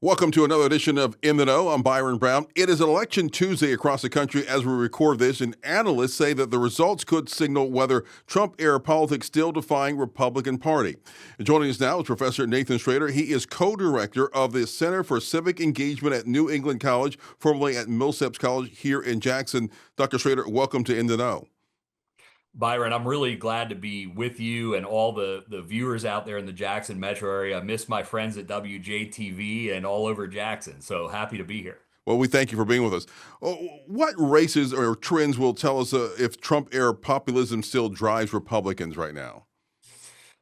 Welcome to another edition of In the Know. I'm Byron Brown. It is Election Tuesday across the country as we record this, and analysts say that the results could signal whether Trump-era politics still defying Republican Party. And joining us now is Professor Nathan Shrader. He is co-director of the Center for Civic Engagement at New England College, formerly at Millsaps College here in Jackson. Dr. Schrader, welcome to In the Know. Byron, I'm really glad to be with you and all the viewers out there in the Jackson metro area. I miss my friends at WJTV and all over Jackson, so happy to be here. Well, we thank you for being with us. What races or trends will tell us if Trump-era populism still drives Republicans right now?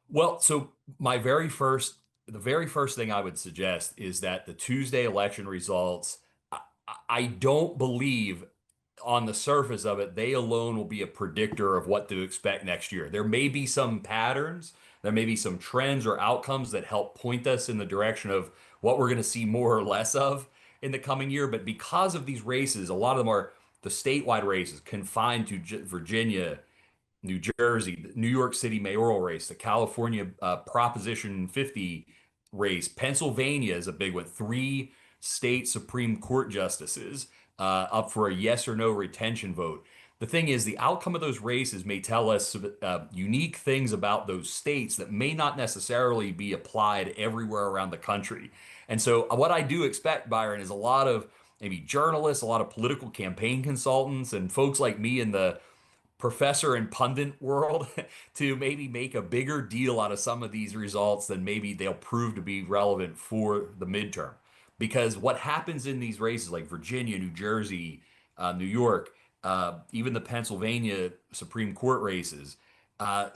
Well, so the very first thing I would suggest is that the Tuesday election results, I don't believe on the surface of it, they alone will be a predictor of what to expect next year. There may be some patterns, there may be some trends or outcomes that help point us in the direction of what we're going to see more or less of in the coming year. But because of these races, a lot of them are the statewide races confined to Virginia, New Jersey, the New York City mayoral race, the California Proposition 50 race. Pennsylvania is a big one. Three state Supreme Court justices up for a yes or no retention vote. The thing is, the outcome of those races may tell us unique things about those states that may not necessarily be applied everywhere around the country. And so, what I do expect, Byron, is a lot of maybe journalists, a lot of political campaign consultants, and folks like me in the professor and pundit world to maybe make a bigger deal out of some of these results than maybe they'll prove to be relevant for the midterm. Because what happens in these races like Virginia, New Jersey, New York, even the Pennsylvania Supreme Court races,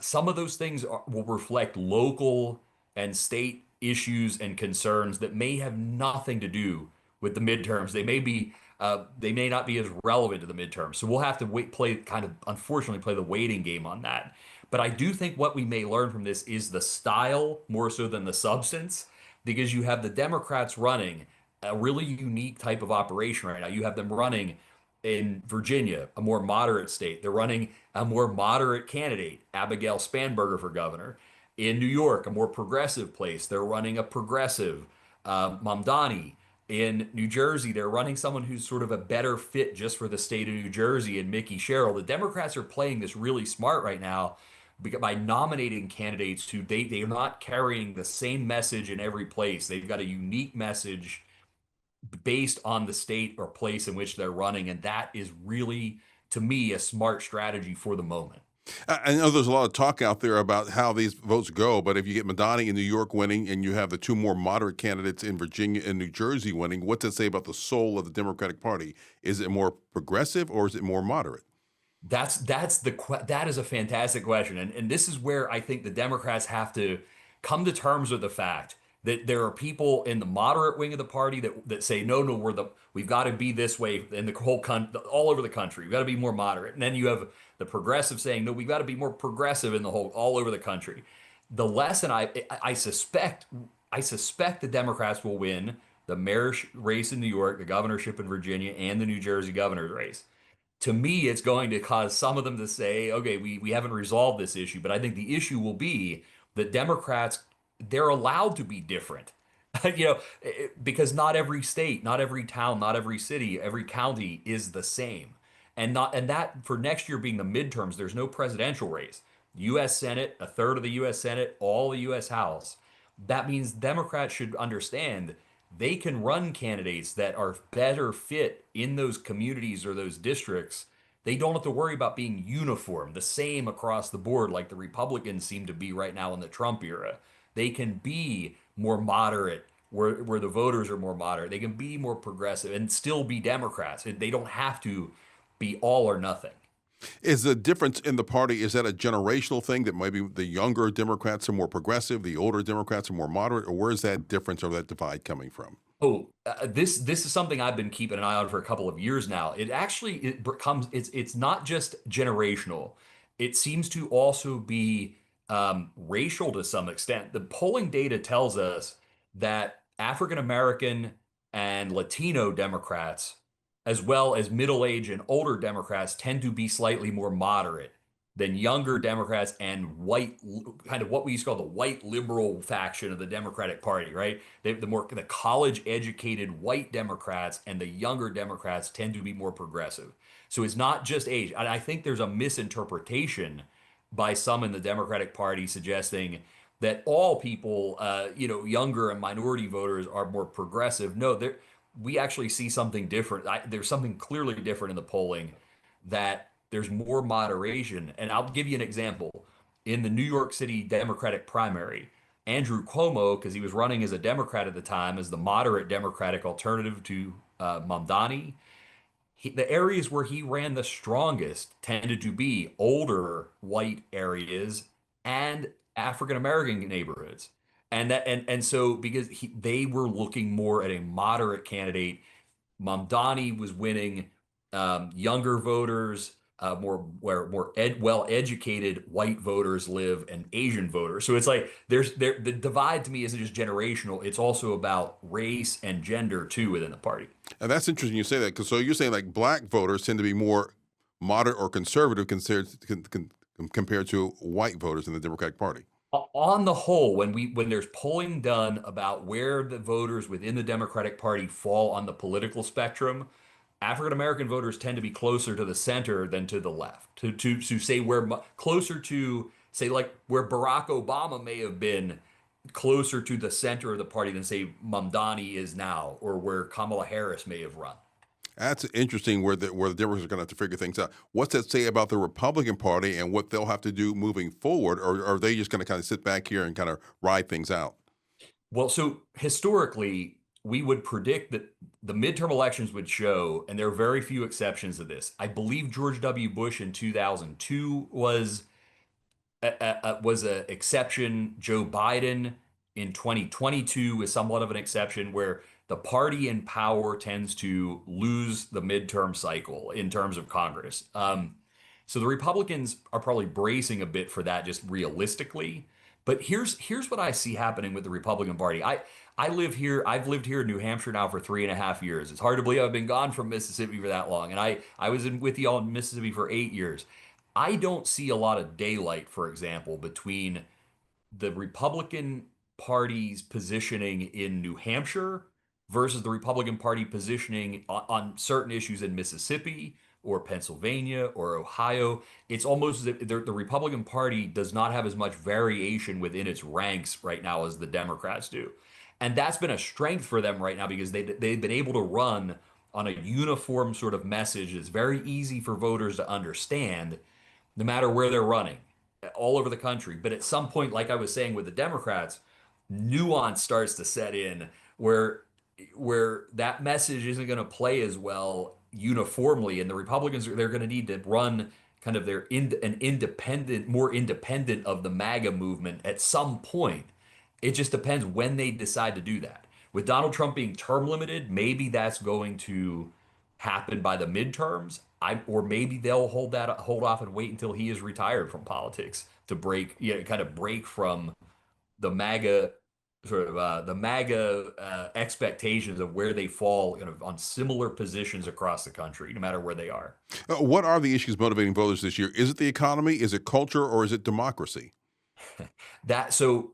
some of those things will reflect local and state issues and concerns that may have nothing to do with the midterms. They may not be as relevant to the midterms. So we'll have to unfortunately play the waiting game on that. But I do think what we may learn from this is the style more so than the substance, because you have the Democrats running a really unique type of operation right now. You have them running in Virginia, a more moderate state. They're running a more moderate candidate, Abigail Spanberger for governor. In New York, a more progressive place. They're running a progressive, Mamdani. In New Jersey, they're running someone who's sort of a better fit just for the state of New Jersey and Mickey Sherrill. The Democrats are playing this really smart right now by nominating candidates who they are not carrying the same message in every place. They've got a unique message based on the state or place in which they're running. And that is really, to me, a smart strategy for the moment. I know there's a lot of talk out there about how these votes go, but if you get Madani in New York winning and you have the two more moderate candidates in Virginia and New Jersey winning, what's that say about the soul of the Democratic Party? Is it more progressive or is it more moderate? That is a fantastic question, and this is where I think the Democrats have to come to terms with the fact that there are people in the moderate wing of the party that say no, we've got to be this way in the whole country, all over the country. We've got to be more moderate, and then you have the progressive saying no, we've got to be more progressive in the whole all over the country. The lesson I suspect the Democrats will win the mayor race in New York, the governorship in Virginia, and the New Jersey governor's race. To me, it's going to cause some of them to say, okay, we haven't resolved this issue. But I think the issue will be that Democrats, they're allowed to be different. Because not every state, not every town, not every city, every county is the same. And that for next year being the midterms, there's no presidential race. US Senate, a third of the US Senate, all the US House. That means Democrats should understand they can run candidates that are better fit in those communities or those districts. They don't have to worry about being uniform, the same across the board, like the Republicans seem to be right now in the Trump era. They can be more moderate, where the voters are more moderate. They can be more progressive and still be Democrats. They don't have to be all or nothing. Is the difference in the party, is that a generational thing that maybe the younger Democrats are more progressive, the older Democrats are more moderate, or where is that difference or that divide coming from? This is something I've been keeping an eye on for a couple of years now. It becomes it's not just generational. It seems to also be racial to some extent. The polling data tells us that African American and Latino Democrats, as well as middle-aged and older Democrats, tend to be slightly more moderate than younger Democrats and white, kind of what we used to call the white liberal faction of the Democratic Party, right? The college educated white Democrats and the younger Democrats tend to be more progressive. So it's not just age. And I think there's a misinterpretation by some in the Democratic Party suggesting that all people, younger and minority voters are more progressive. No, we actually see something different. There's something clearly different in the polling, that there's more moderation. And I'll give you an example. In the New York City Democratic primary, Andrew Cuomo, because he was running as a Democrat at the time, as the moderate Democratic alternative to Mamdani, the areas where he ran the strongest tended to be older white areas and African American neighborhoods. And so because they were looking more at a moderate candidate, Mamdani was winning younger voters, more where well-educated white voters live, and Asian voters. So it's like the divide to me isn't just generational; it's also about race and gender too within the party. And that's interesting you say that, because so you're saying like black voters tend to be more moderate or conservative compared to white voters in the Democratic Party. On the whole, when there's polling done about where the voters within the Democratic Party fall on the political spectrum, African American voters tend to be closer to the center than to the left. To say closer to say like where Barack Obama may have been closer to the center of the party than say Mamdani is now, or where Kamala Harris may have run. That's interesting where the Democrats are going to have to figure things out. What's that say about the Republican Party and what they'll have to do moving forward, or are they just going to kind of sit back here and kind of ride things out? Well, so historically, we would predict that the midterm elections would show, and there are very few exceptions to this. I believe George W. Bush in 2002 was an exception. Joe Biden in 2022 is somewhat of an exception, where the party in power tends to lose the midterm cycle in terms of Congress. So the Republicans are probably bracing a bit for that, just realistically. But here's what I see happening with the Republican Party. I live here. I've lived here in New Hampshire now for 3.5 years. It's hard to believe I've been gone from Mississippi for that long, and I was with y'all in Mississippi for 8 years. I don't see a lot of daylight, for example, between the Republican Party's positioning in New Hampshire versus the Republican Party positioning on certain issues in Mississippi or Pennsylvania or Ohio. It's almost as if the Republican Party does not have as much variation within its ranks right now as the Democrats do. And that's been a strength for them right now, because they've been able to run on a uniform sort of message that's very easy for voters to understand, no matter where they're running, all over the country. But at some point, like I was saying with the Democrats, nuance starts to set in where that message isn't going to play as well uniformly, and the Republicans they're going to need to run kind of an independent, more independent of the MAGA movement at some point. It just depends when they decide to do that. With Donald Trump being term limited, maybe that's going to happen by the midterms. Or maybe they'll hold off and wait until he is retired from politics to kind of break from the MAGA expectations of where they fall kind of on similar positions across the country, no matter where they are. What are the issues motivating voters this year? Is it the economy? Is it culture? Or is it democracy? That so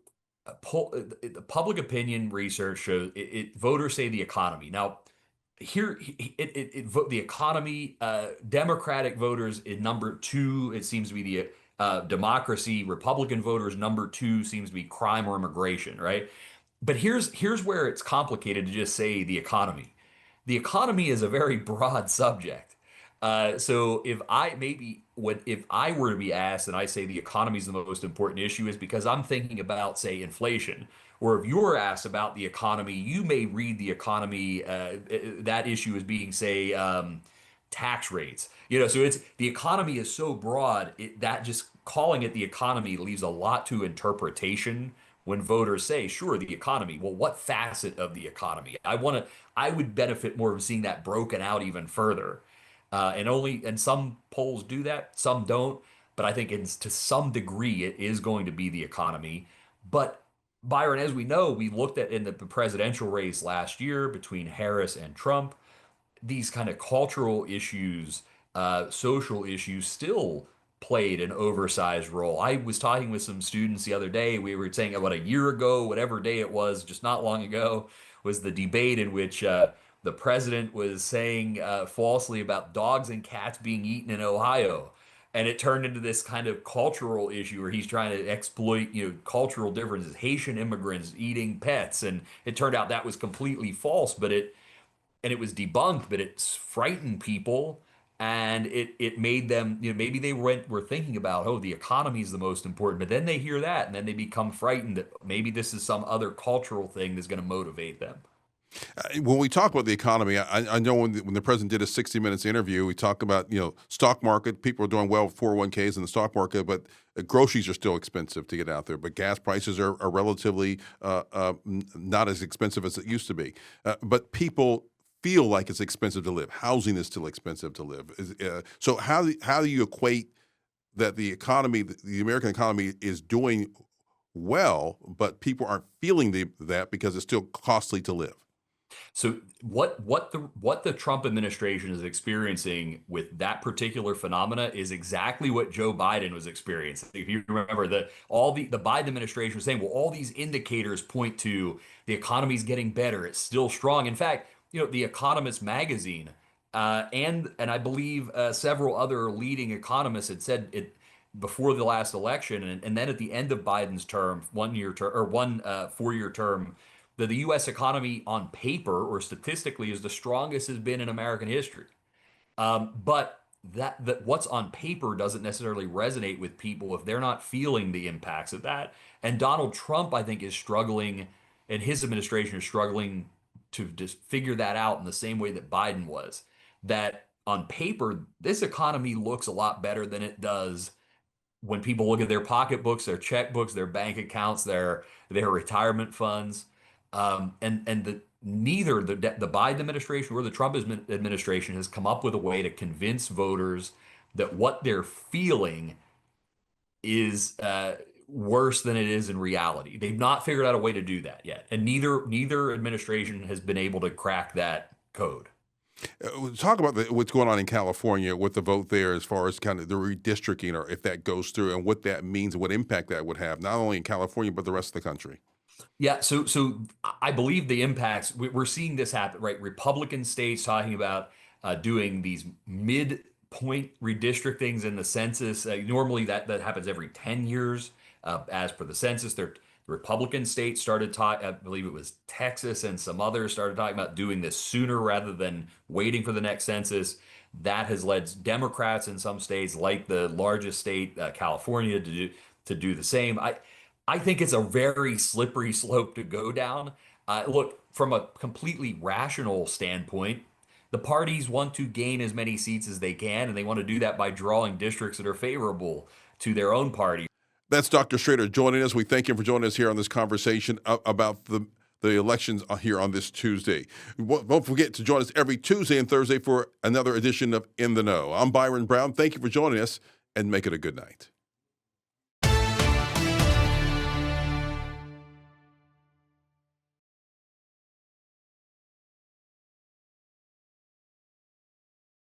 the public opinion research shows voters say the economy. Now, the economy, Democratic voters in number two, it seems to be the democracy. Republican voters number two seems to be crime or immigration, right? But here's where it's complicated to just say the economy. The economy is a very broad subject. So if I were to be asked and I say the economy is the most important issue, is because I'm thinking about, say, inflation. Or if you're asked about the economy, you may read the economy, that issue as being, say, tax rates. So it's the economy is so broad that just calling it the economy leaves a lot to interpretation when voters say, sure, the economy. Well, what facet of the economy? I would benefit more of seeing that broken out even further. And some polls do that, some don't. But I think to some degree it is going to be the economy. But Byron, as we know, we looked at in the presidential race last year between Harris and Trump, these kind of cultural issues, social issues still played an oversized role. I was talking with some students the other day. We were saying about a year ago, whatever day it was, just not long ago, was the debate in which the president was saying falsely about dogs and cats being eaten in Ohio. And it turned into this kind of cultural issue where he's trying to exploit, cultural differences, Haitian immigrants eating pets. And it turned out that was completely false, and it was debunked, but it's frightened people, and it made them, maybe they were thinking about, oh, the economy is the most important, but then they hear that and then they become frightened that maybe this is some other cultural thing that's going to motivate them. When we talk about the economy, I know when the president did a 60 Minutes interview, we talk about stock market. People are doing well with 401ks in the stock market, but groceries are still expensive to get out there. But gas prices are relatively not as expensive as it used to be. But people feel like it's expensive to live. Housing is still expensive to live. So how do you equate that the economy, the American economy, is doing well, but people aren't feeling that because it's still costly to live? So what the Trump administration is experiencing with that particular phenomena is exactly what Joe Biden was experiencing. If you remember, the Biden administration was saying, well, all these indicators point to the economy's getting better. It's still strong. In fact, the Economist magazine and I believe several other leading economists had said it before the last election, and then at the end of Biden's term, 1 year term or one 4-year term, that the U.S. economy on paper or statistically is the strongest has been in American history. But that what's on paper doesn't necessarily resonate with people if they're not feeling the impacts of that. And Donald Trump, I think, is struggling, and his administration is struggling to just figure that out in the same way that Biden was. That on paper, this economy looks a lot better than it does when people look at their pocketbooks, their checkbooks, their bank accounts, their retirement funds. And neither the Biden administration or the Trump administration has come up with a way to convince voters that what they're feeling is worse than it is in reality. They've not figured out a way to do that yet, and neither administration has been able to crack that code. Talk about what's going on in California with the vote there, as far as kind of the redistricting, or if that goes through, and what that means, what impact that would have, not only in California but the rest of the country. Yeah, so I believe the impacts we're seeing this happen, right? Republican states talking about doing these midpoint redistrictings in the census. Normally that happens every 10 years, as per the census. The Republican states started talking. I believe it was Texas and some others started talking about doing this sooner rather than waiting for the next census. That has led Democrats in some states, like the largest state, California, to do the same. I think it's a very slippery slope to go down. Look, from a completely rational standpoint, the parties want to gain as many seats as they can, and they want to do that by drawing districts that are favorable to their own party. That's Dr. Schrader joining us. We thank him for joining us here on this conversation about the elections here on this Tuesday. Don't forget to join us every Tuesday and Thursday for another edition of In the Know. I'm Byron Brown. Thank you for joining us, and make it a good night.